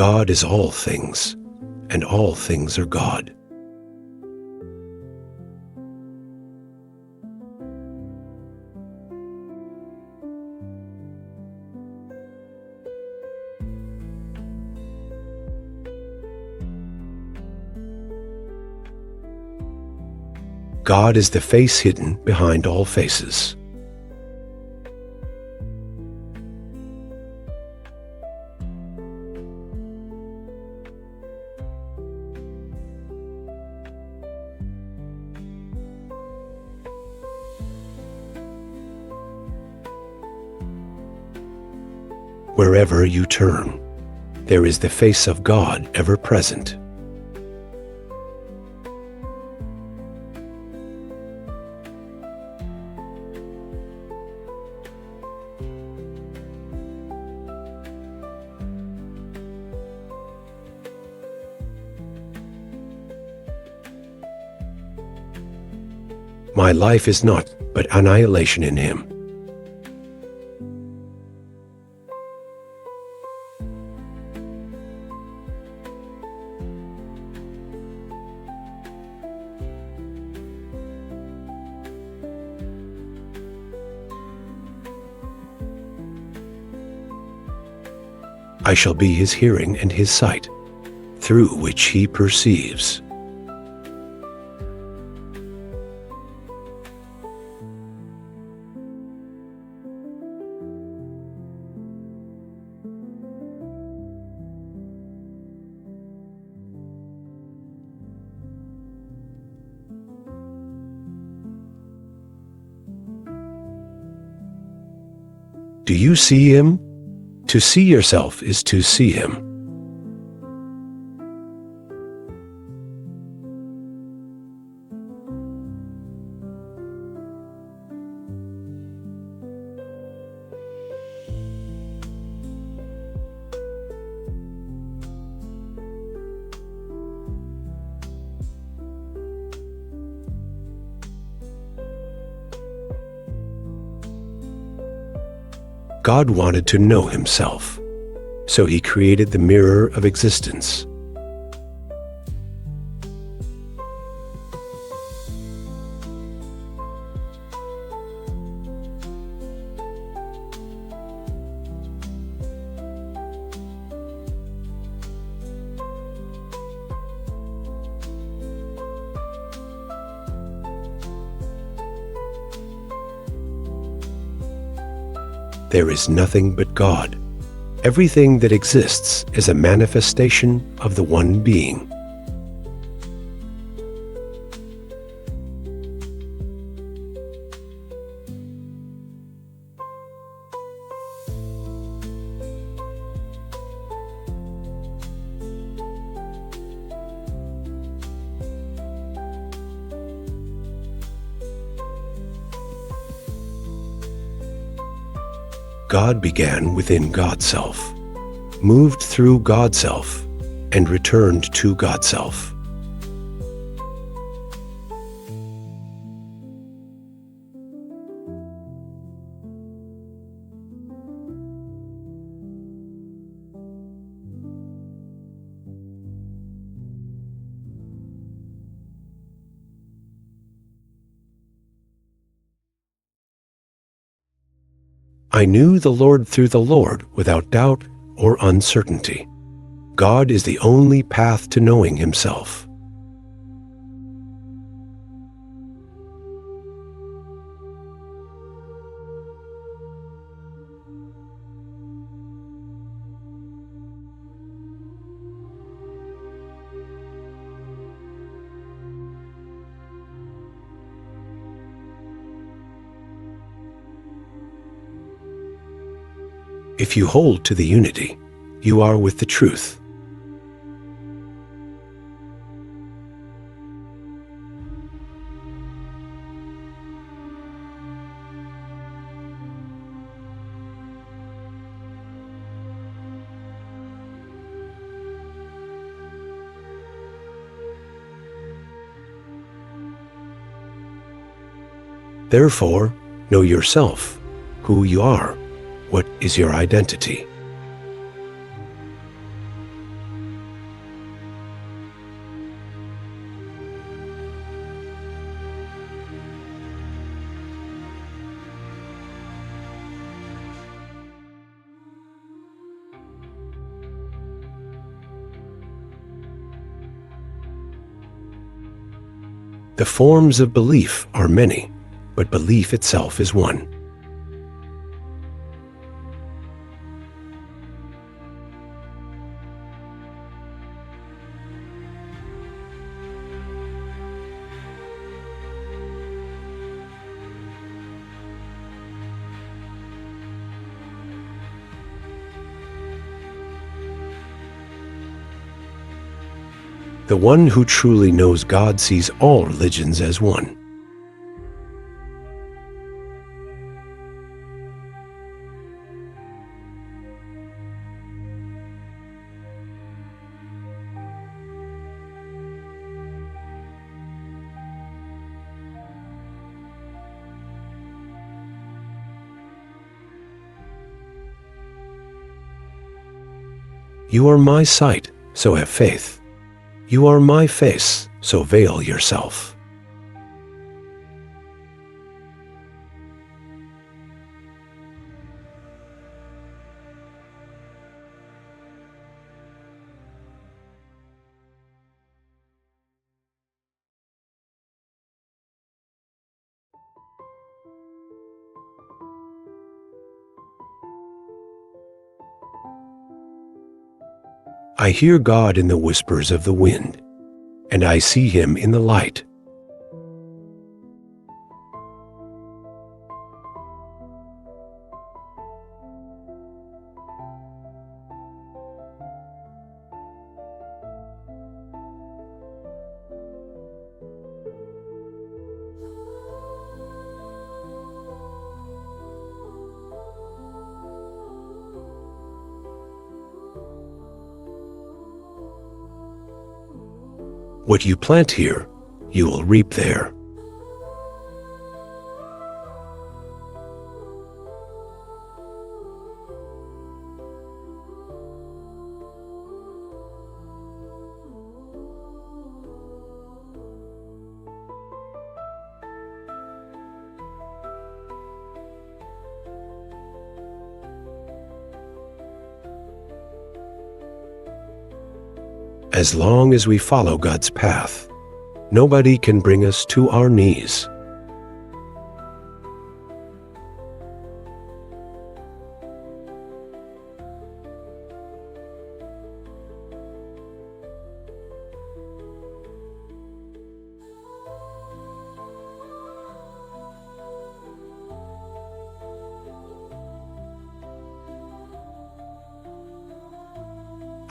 God is all things, and all things are God. God is the face hidden behind all faces. Wherever you turn, there is the face of God ever present. My life is naught but annihilation in Him. I shall be His hearing and His sight, through which He perceives. Do you see Him? To see yourself is to see Him. God wanted to know Himself, so He created the mirror of existence. There is nothing but God. Everything that exists is a manifestation of the one being. God began within God's self, moved through God's self, and returned to God's self. I knew the Lord through the Lord without doubt or uncertainty. God is the only path to knowing Himself. If you hold to the unity, you are with the truth. Therefore, know yourself, who you are. What is your identity? The forms of belief are many, but belief itself is one. The one who truly knows God sees all religions as one. You are my sight, so have faith. You are my face, so veil yourself. I hear God in the whispers of the wind, and I see him in the light. What you plant here, you will reap there. As long as we follow God's path, nobody can bring us to our knees.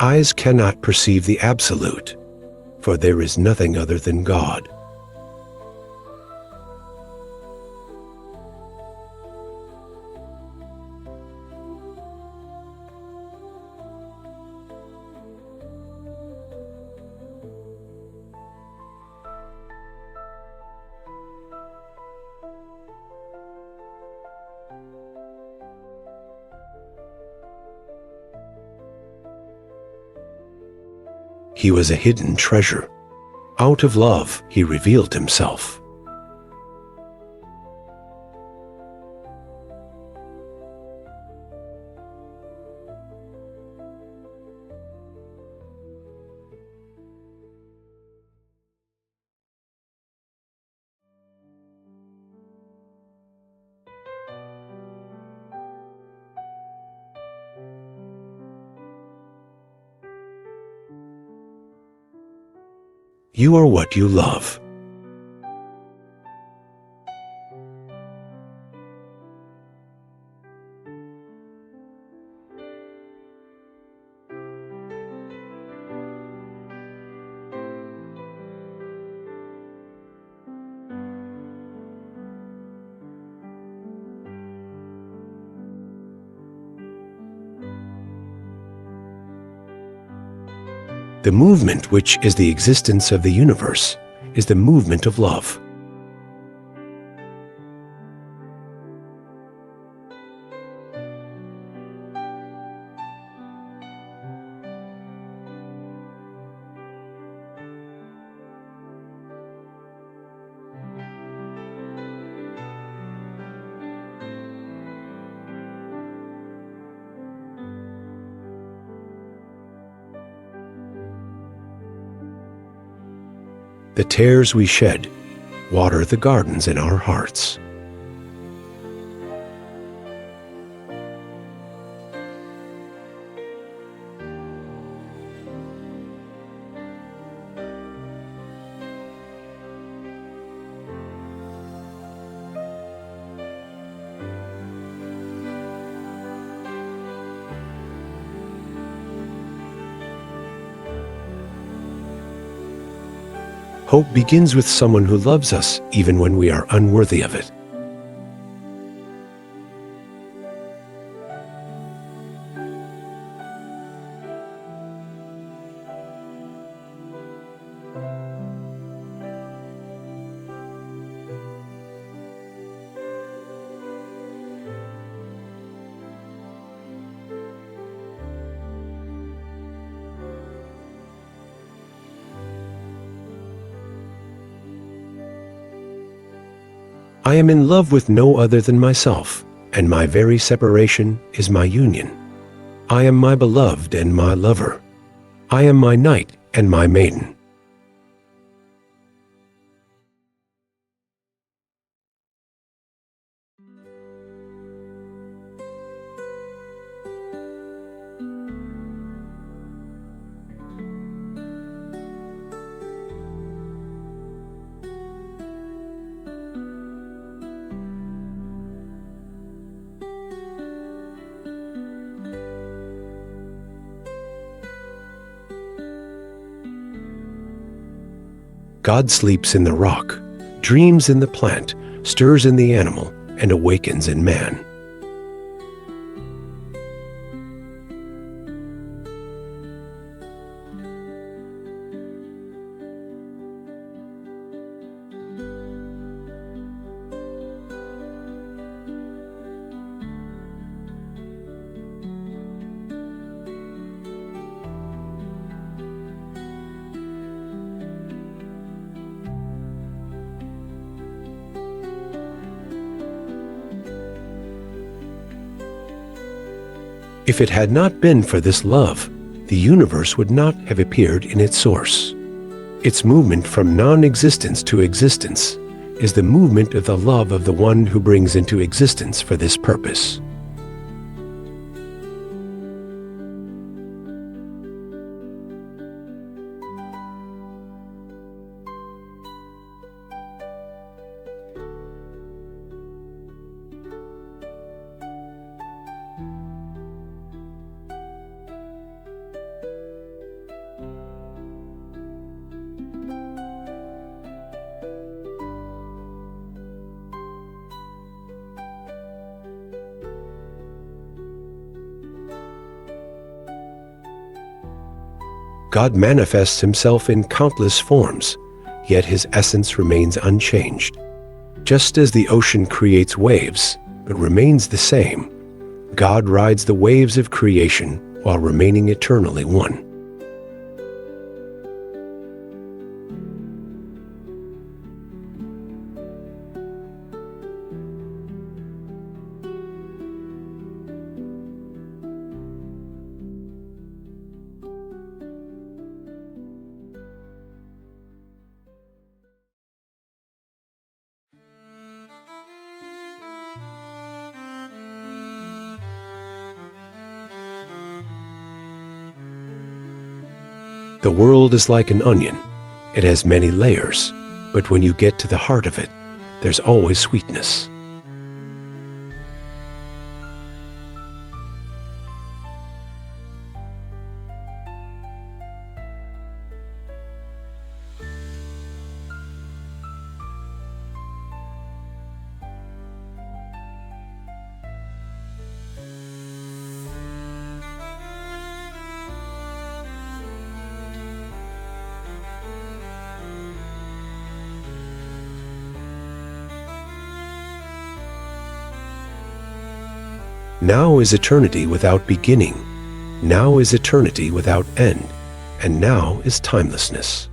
Eyes cannot perceive the absolute, for there is nothing other than God. He was a hidden treasure. Out of love, he revealed himself. You are what you love. The movement which is the existence of the universe is the movement of love. The tears we shed water the gardens in our hearts. Hope begins with someone who loves us even when we are unworthy of it. I am in love with no other than myself, and my very separation is my union. I am my beloved and my lover. I am my knight and my maiden. God sleeps in the rock, dreams in the plant, stirs in the animal, and awakens in man. If it had not been for this love, the universe would not have appeared in its source. Its movement from non-existence to existence is the movement of the love of the one who brings into existence for this purpose. God manifests himself in countless forms, yet his essence remains unchanged. Just as the ocean creates waves, but remains the same, God rides the waves of creation while remaining eternally one. The world is like an onion. It has many layers, but when you get to the heart of it, there's always sweetness. Now is eternity without beginning. Now is eternity without end. And now is timelessness.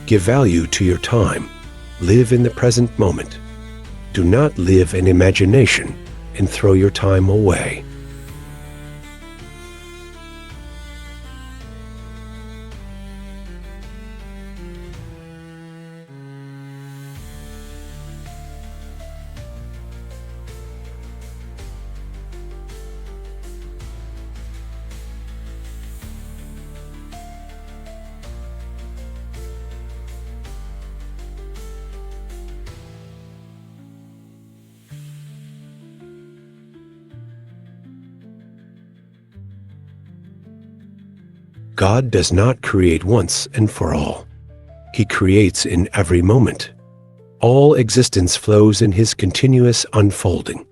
Give value to your time. Live in the present moment. Do not live in imagination and throw your time away. God does not create once and for all. He creates in every moment. All existence flows in His continuous unfolding.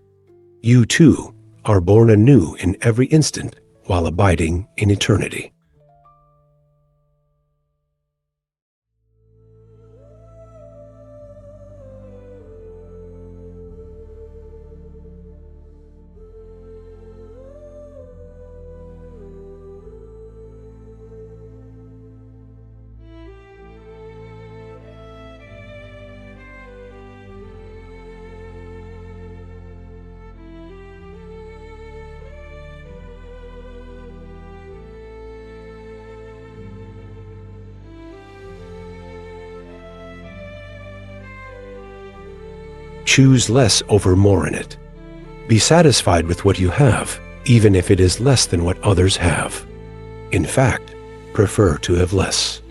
You, too, are born anew in every instant while abiding in eternity. Choose less over more in it. Be satisfied with what you have, even if it is less than what others have. In fact, prefer to have less.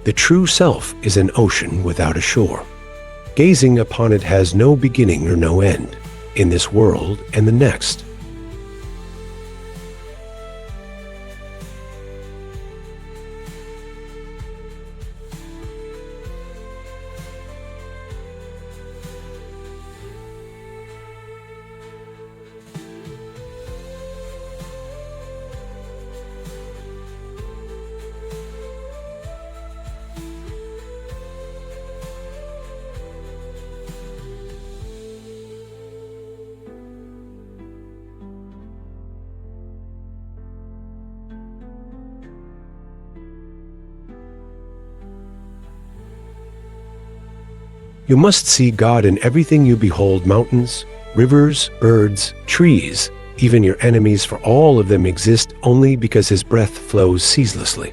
The true self is an ocean without a shore. Gazing upon it has no beginning or no end, in this world and the next. You must see God in everything you behold: mountains, rivers, birds, trees, even your enemies, for all of them exist only because His breath flows ceaselessly.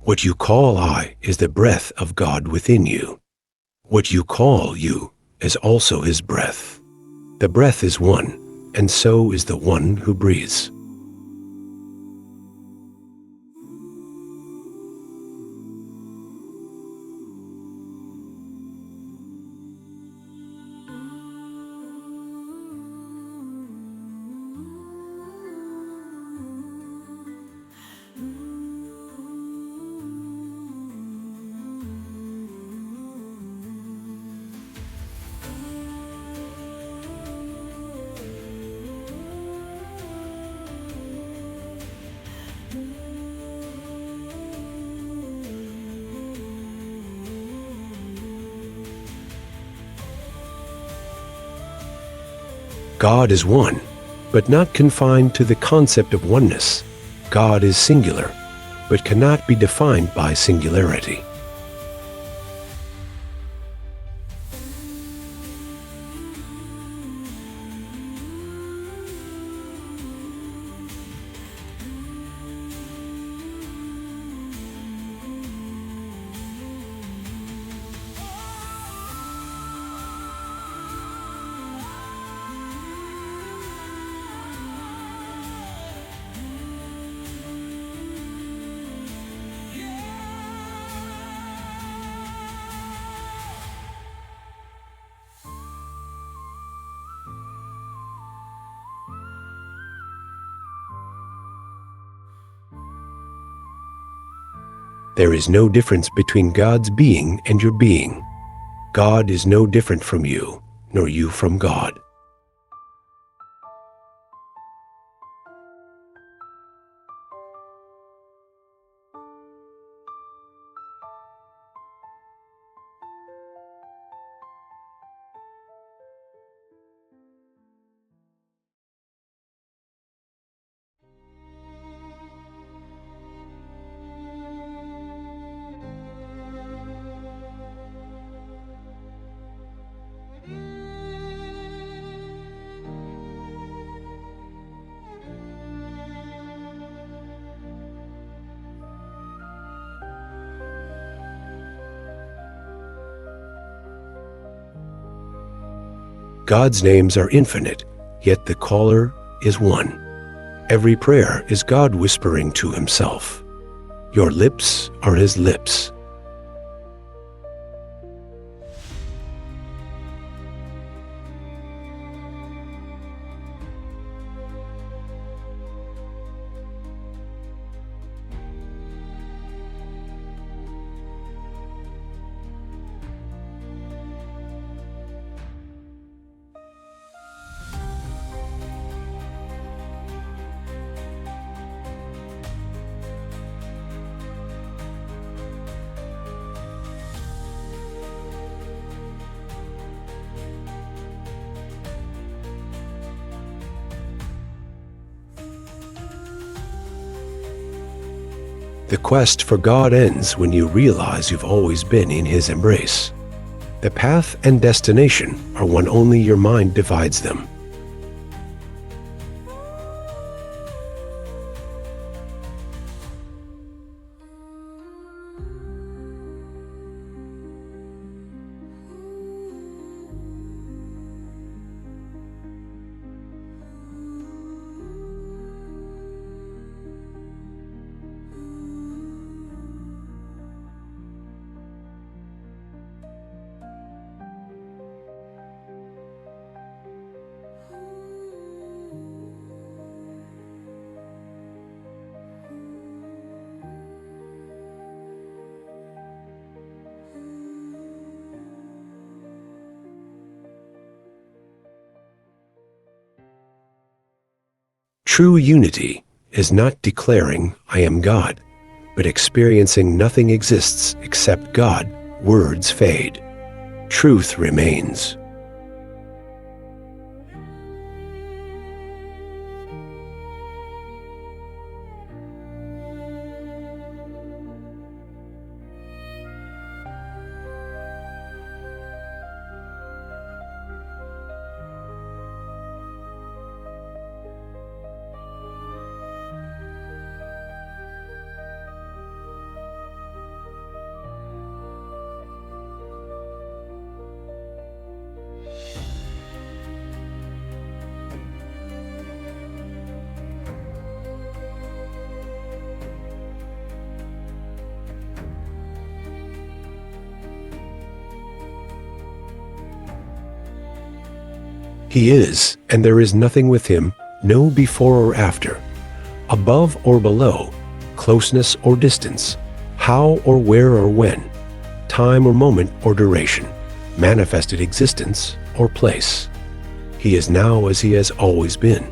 What you call I is the breath of God within you. What you call you is also His breath. The breath is one, and so is the one who breathes. God is one, but not confined to the concept of oneness. God is singular, but cannot be defined by singularity. There is no difference between God's being and your being. God is no different from you, nor you from God. God's names are infinite, yet the caller is one. Every prayer is God whispering to himself. Your lips are his lips. The quest for God ends when you realize you've always been in his embrace. The path and destination are one only your mind divides them. True unity is not declaring, "I am God," but experiencing nothing exists except God. Words fade. Truth remains. He is, and there is nothing with him, no before or after, above or below, closeness or distance, how or where or when, time or moment or duration, manifested existence or place. He is now as he has always been.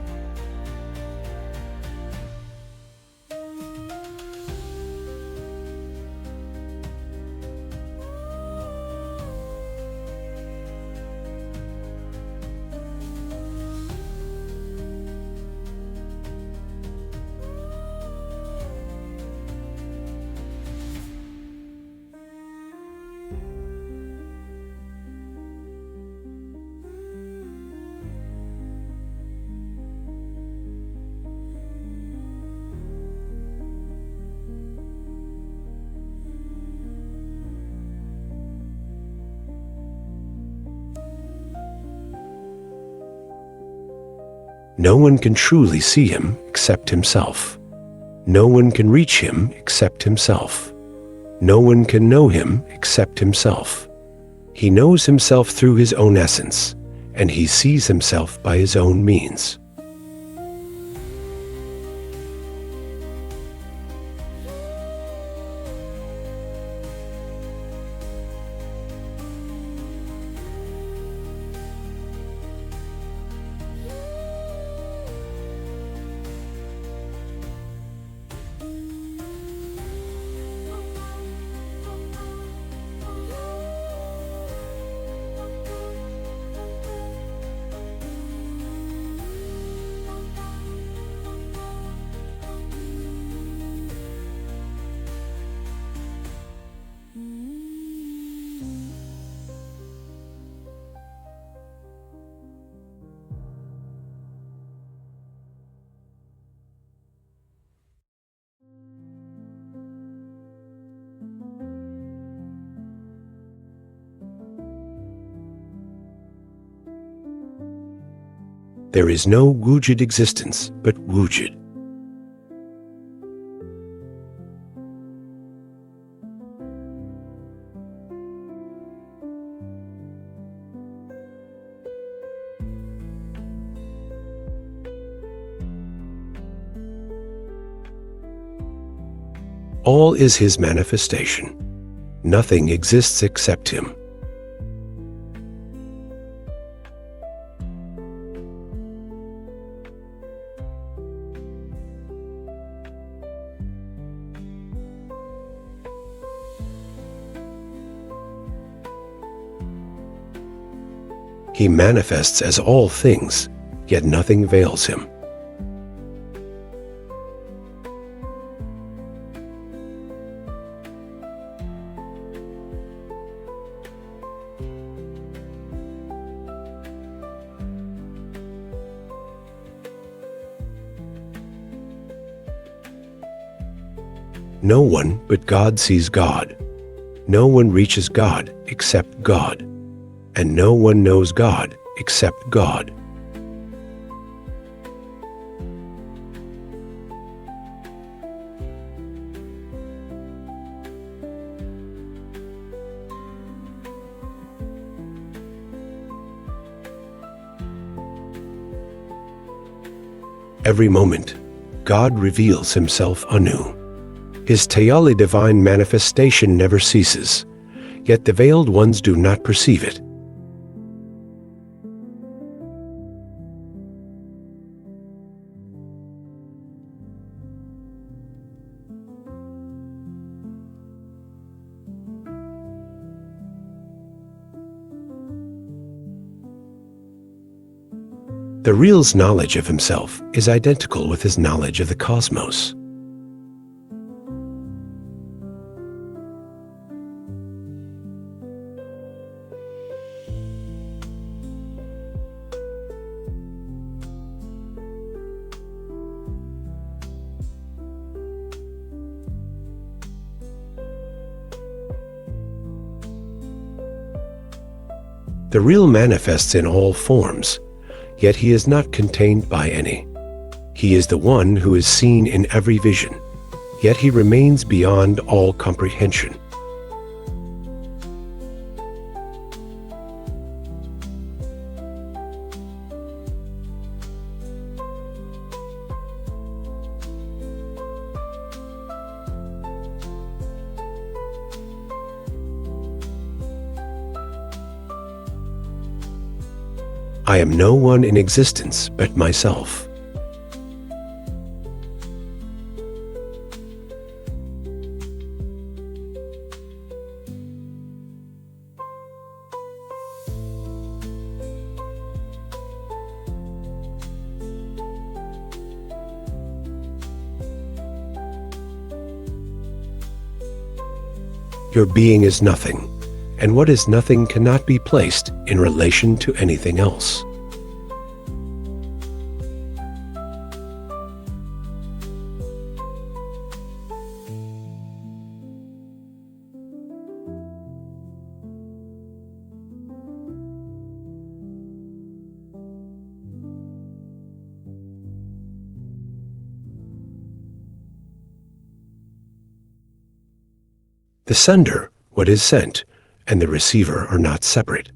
No one can truly see him except himself. No one can reach him except himself. No one can know him except himself. He knows himself through his own essence, and he sees himself by his own means. There is no wujud existence but wujud. All is his manifestation. Nothing exists except him. He manifests as all things, yet nothing veils him. No one but God sees God. No one reaches God except God. And no one knows God except God. Every moment, God reveals himself anew. His Teali divine manifestation never ceases, yet the veiled ones do not perceive it. The real's knowledge of himself is identical with his knowledge of the cosmos. The real manifests in all forms, yet he is not contained by any. He is the one who is seen in every vision, yet he remains beyond all comprehension. I am no one in existence but myself. Your being is nothing, and what is nothing cannot be placed in relation to anything else. The sender, what is sent, and the receiver are not separate.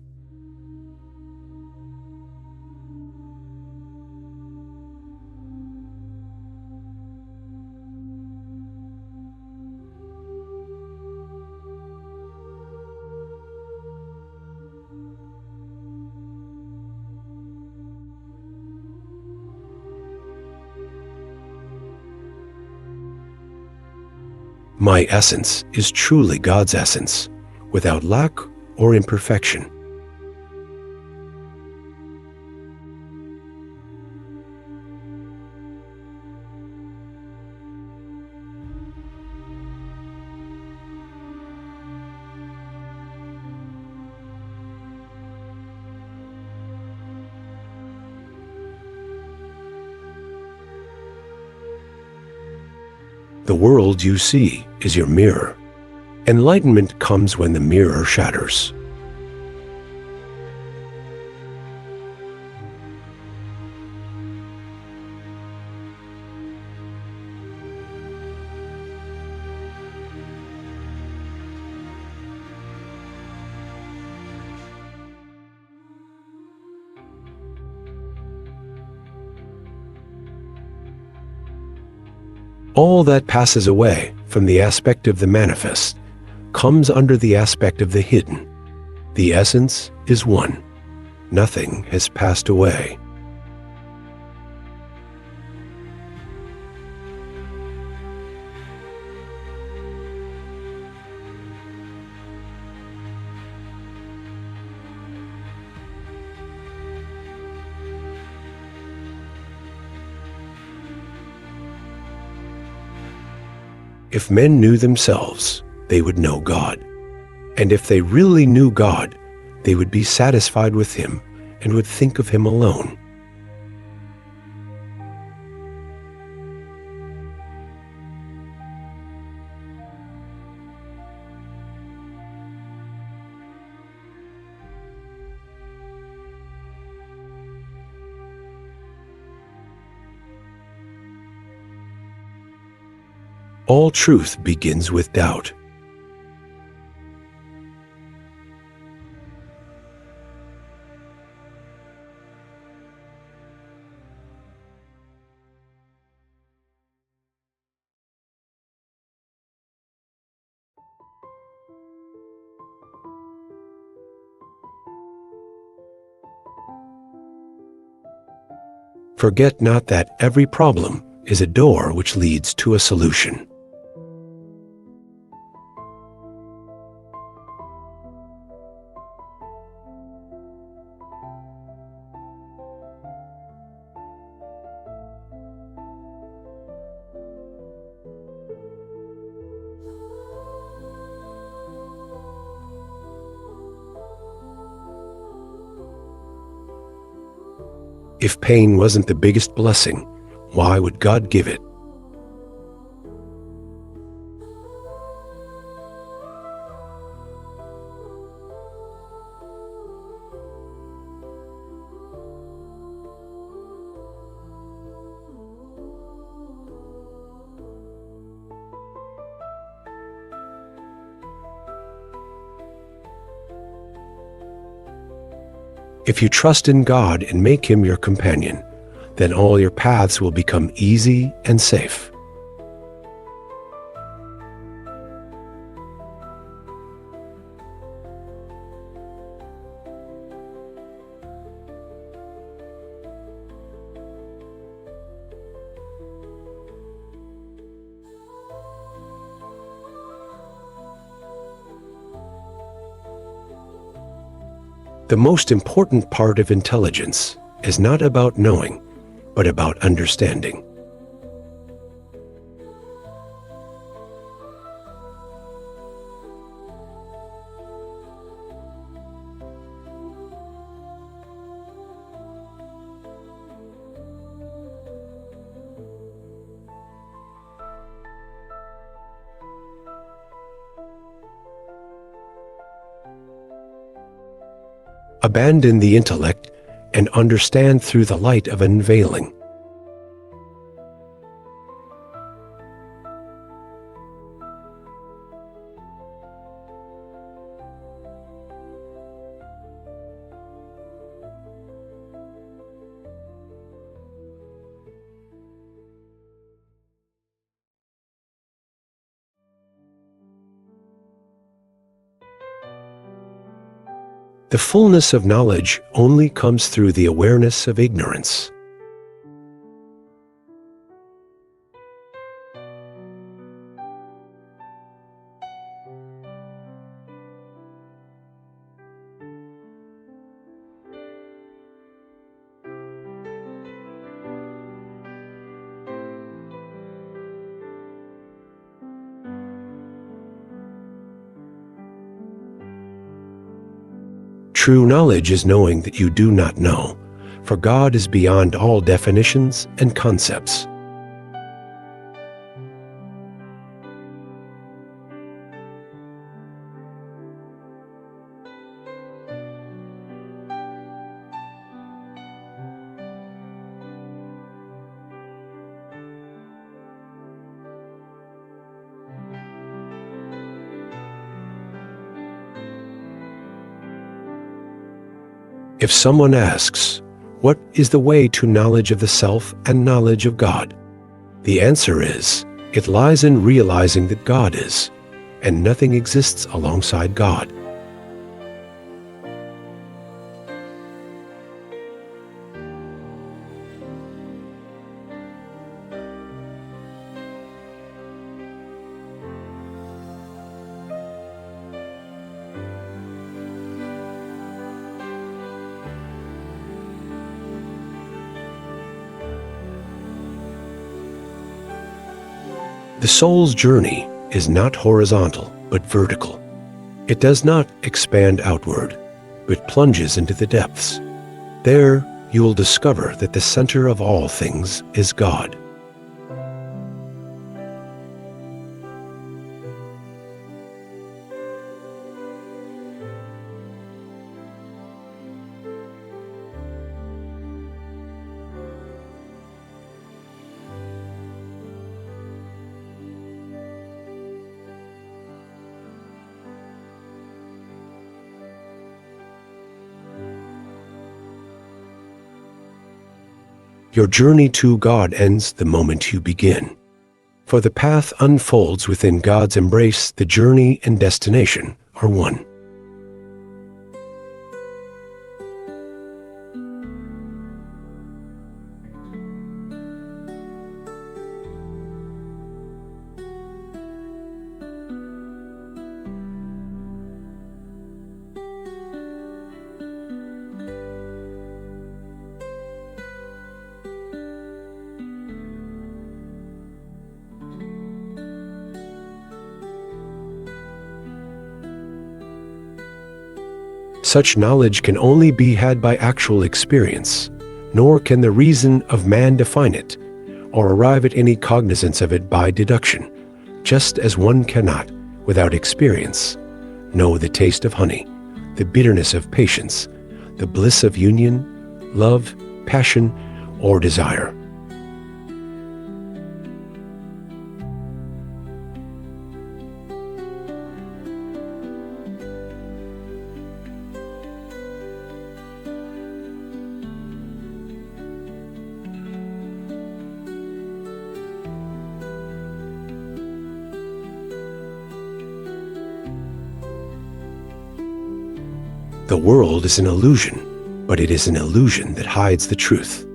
My essence is truly God's essence, without lack or imperfection. The world you see is your mirror. Enlightenment comes when the mirror shatters. All that passes away from the aspect of the manifest comes under the aspect of the hidden. The essence is one. Nothing has passed away. If men knew themselves, they would know God. And if they really knew God, they would be satisfied with Him and would think of Him alone. All truth begins with doubt. Forget not that every problem is a door which leads to a solution. If pain wasn't the biggest blessing, why would God give it? If you trust in God and make Him your companion, then all your paths will become easy and safe. The most important part of intelligence is not about knowing, but about understanding. Abandon the intellect and understand through the light of unveiling. The fullness of knowledge only comes through the awareness of ignorance. True knowledge is knowing that you do not know, for God is beyond all definitions and concepts. If someone asks, "What is the way to knowledge of the self and knowledge of God?" the answer is, it lies in realizing that God is, and nothing exists alongside God. The soul's journey is not horizontal, but vertical. It does not expand outward, but plunges into the depths. There, you will discover that the center of all things is God. Your journey to God ends the moment you begin. For the path unfolds within God's embrace. The journey and destination are one. Such knowledge can only be had by actual experience, nor can the reason of man define it, or arrive at any cognizance of it by deduction, just as one cannot, without experience, know the taste of honey, the bitterness of patience, the bliss of union, love, passion, or desire. The world is an illusion, but it is an illusion that hides the truth.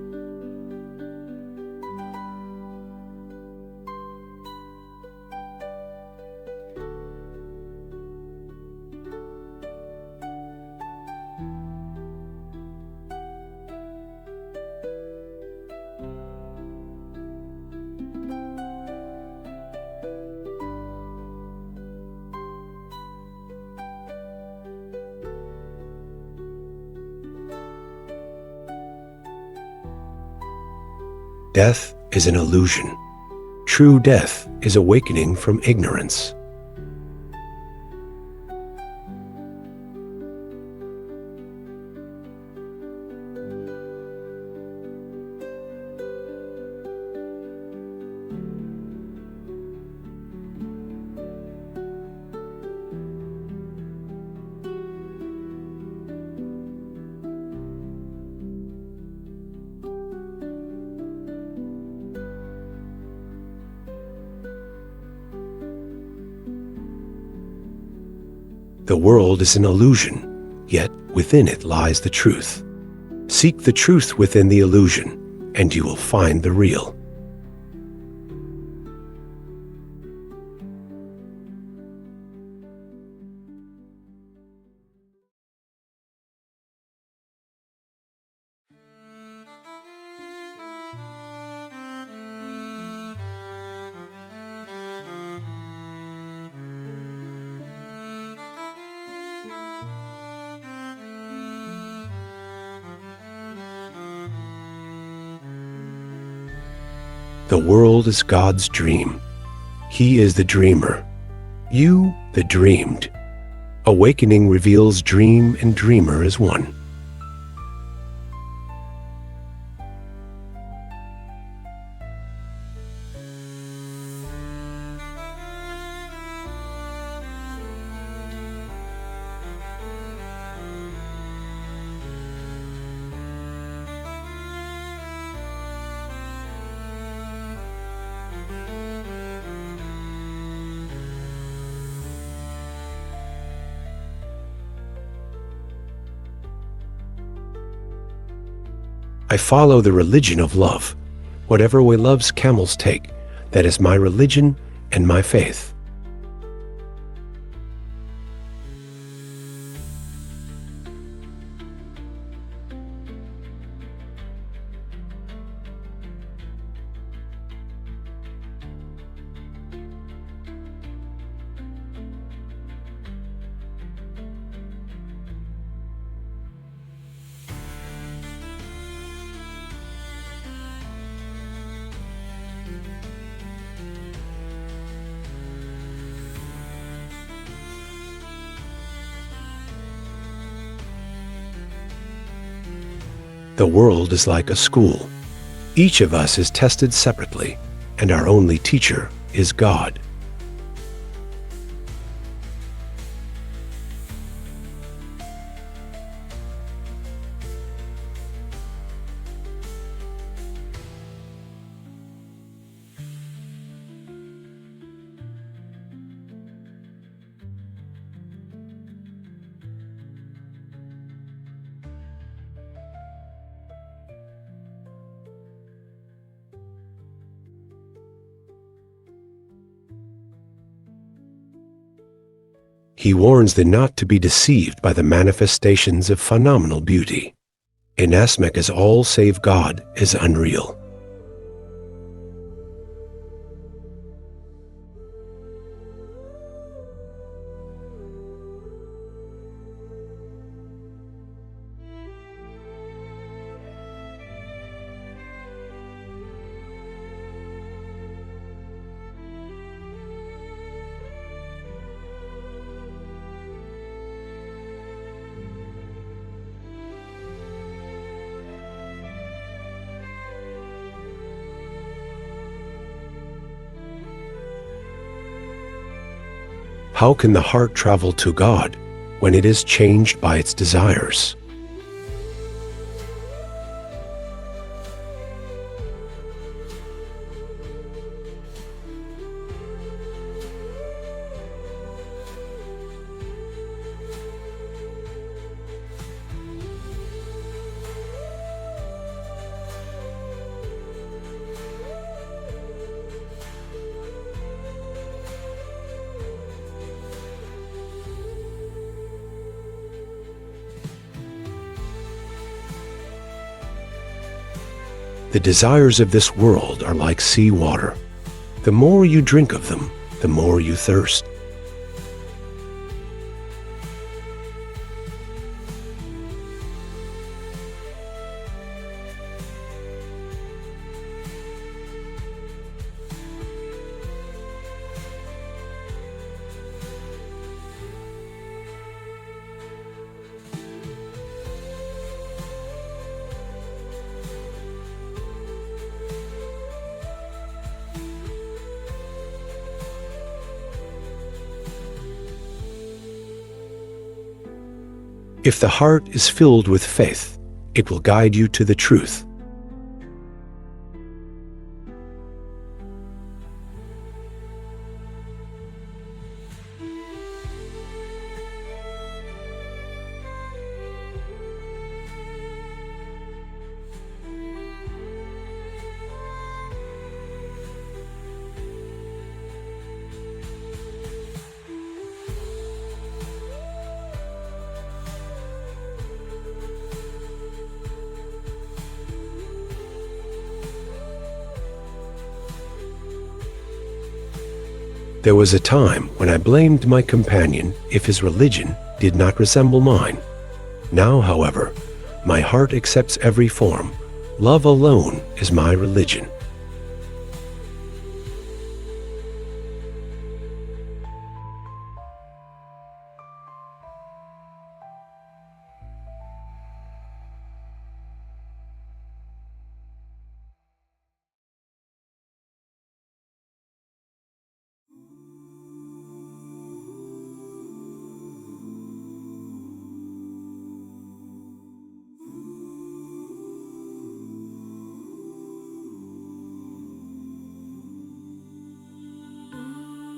Death is an illusion. True death is awakening from ignorance. The world is an illusion, yet within it lies the truth. Seek the truth within the illusion, and you will find the real. The world is God's dream. He is the dreamer. You, the dreamed. Awakening reveals dream and dreamer as one. I follow the religion of love. Whatever way love's camels take, that is my religion and my faith. The world is like a school. Each of us is tested separately, and our only teacher is God. He warns thee not to be deceived by the manifestations of phenomenal beauty, inasmuch as all save God is unreal. How can the heart travel to God when it is changed by its desires? The desires of this world are like sea water. The more you drink of them, the more you thirst. If the heart is filled with faith, it will guide you to the truth. There was a time when I blamed my companion if his religion did not resemble mine. Now, however, my heart accepts every form. Love alone is my religion.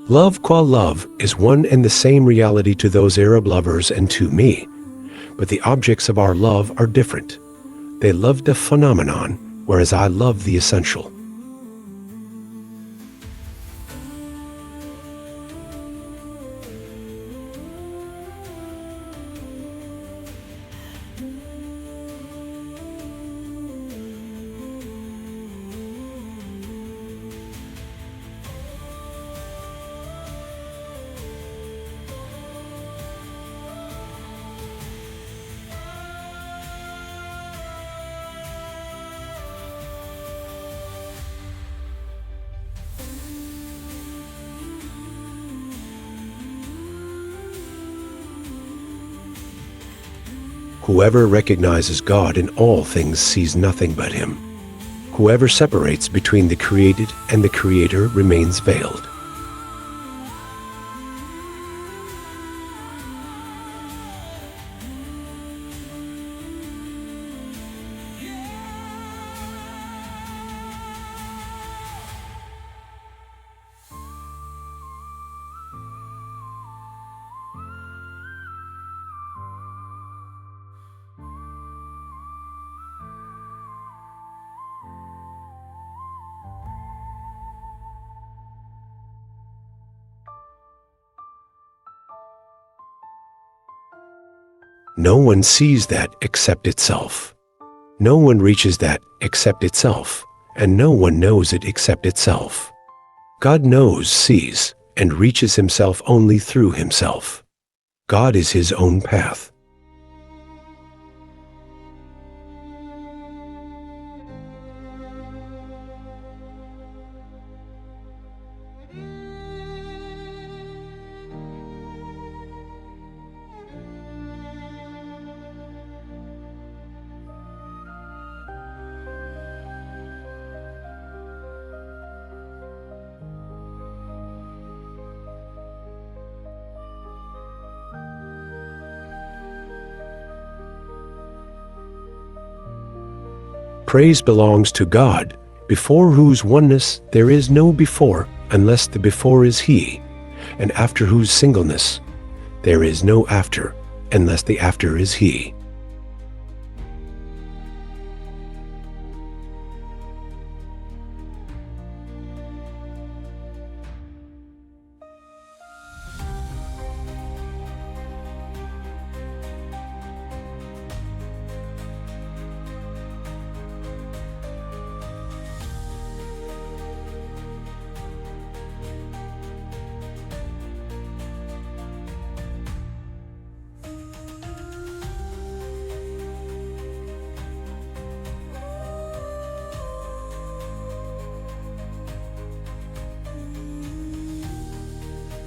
Love qua love is one and the same reality to those Arab lovers and to me, but the objects of our love are different. They love the phenomenon, whereas I love the essential. Whoever recognizes God in all things sees nothing but Him. Whoever separates between the created and the Creator remains veiled. No one sees that except itself. No one reaches that except itself, and no one knows it except itself. God knows, sees, and reaches Himself only through Himself. God is His own path. Praise belongs to God, before whose oneness there is no before unless the before is He, and after whose singleness there is no after unless the after is He.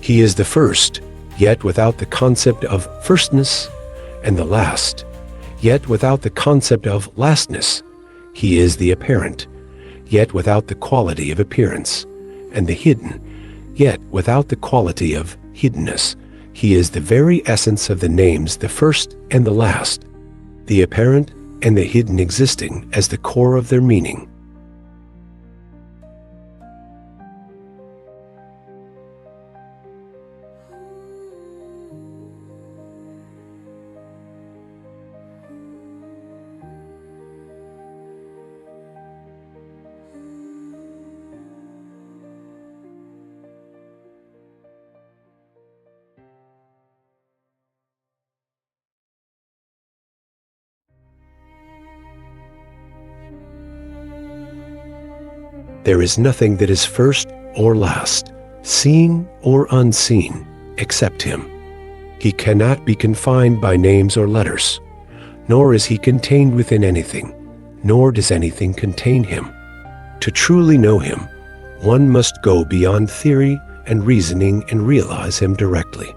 He is the first, yet without the concept of firstness, and the last, yet without the concept of lastness. He is the apparent, yet without the quality of appearance, and the hidden, yet without the quality of hiddenness. He is the very essence of the names the first and the last, the apparent and the hidden existing as the core of their meaning. There is nothing that is first or last. seen or unseen, except him. He cannot be confined by names or letters, nor is he contained within anything, nor does anything contain him. To truly know him, one must go beyond theory and reasoning and realize him directly.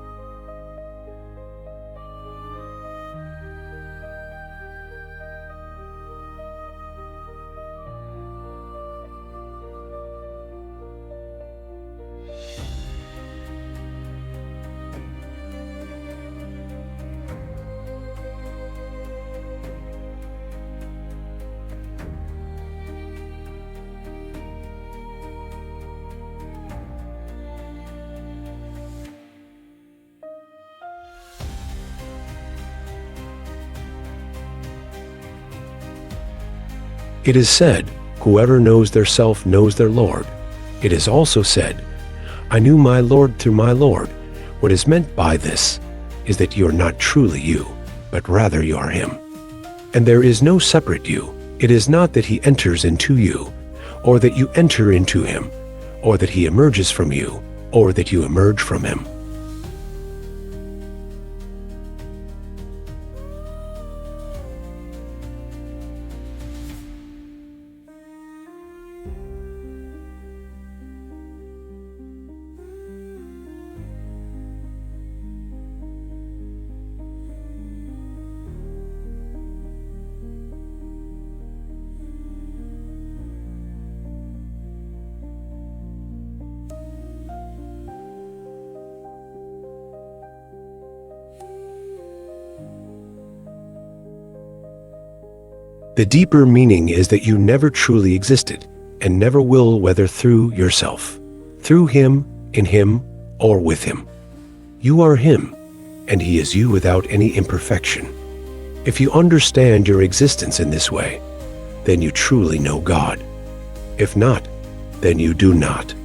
It is said, whoever knows their self knows their Lord. It is also said, I knew my Lord through my Lord. What is meant by this is that you are not truly you, but rather you are him. And there is no separate you. It is not that he enters into you, or that you enter into him, or that he emerges from you, or that you emerge from him. The deeper meaning is that you never truly existed, and never will, whether through yourself, through him, in him, or with him. You are him, and he is you without any imperfection. If you understand your existence in this way, then you truly know God. If not, then you do not.